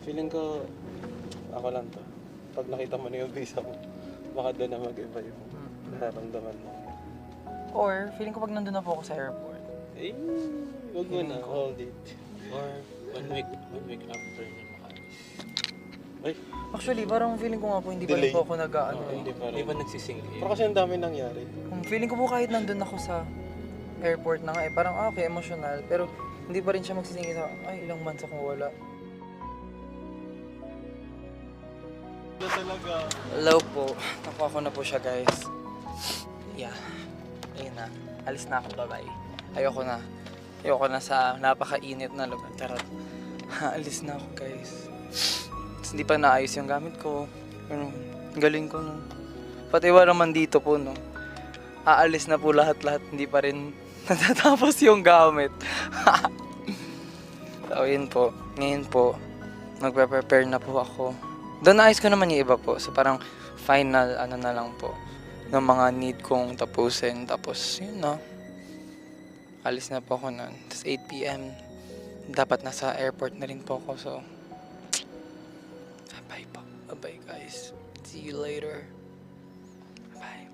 Feeling ko, ako lang to. Pag nakita mo na yung visa mo, baka doon na mag-iba yung nararamdaman mo. Or, feeling ko pag nandun na po ako sa airport. Eh, wag mo na, hold it. Or 1 week after niya makaalis. Ay, Actually, parang feeling ko nga po, hindi pa Delay. rin po ako nag-ano eh. hindi pa Di rin. ba nagsising in? Pero kasi ang dami nangyari. Feeling ko po kahit nandun ako sa airport na nga eh, parang okay, emotional. Pero hindi pa rin siya magsisingit sa, ay, ilang months akong wala. Na talaga. Hello po. Nakuha ko na po siya, guys. Yeah. Ayun na. Alis na ako, bye-bye. Ayoko na. Ayoko na sa napakainit na lugar. Charot. Alis na ako, guys. Tapos hindi pa naayos yung gamit ko. Ano, galing ko, no. Pati wala naman dito po, no. Aalis na po lahat-lahat. Hindi pa rin natatapos yung gamit. So, yun po. Ngayon po, magpe-prepare na po ako. Doon naayos ko naman yung iba po. So parang final ano na lang po ng mga need kong tapusin. Tapos yun na. Alis na po ako nun. Tapos 8 p.m. Dapat nasa airport na rin po ako. So bye po. Bye guys. See you later. Bye.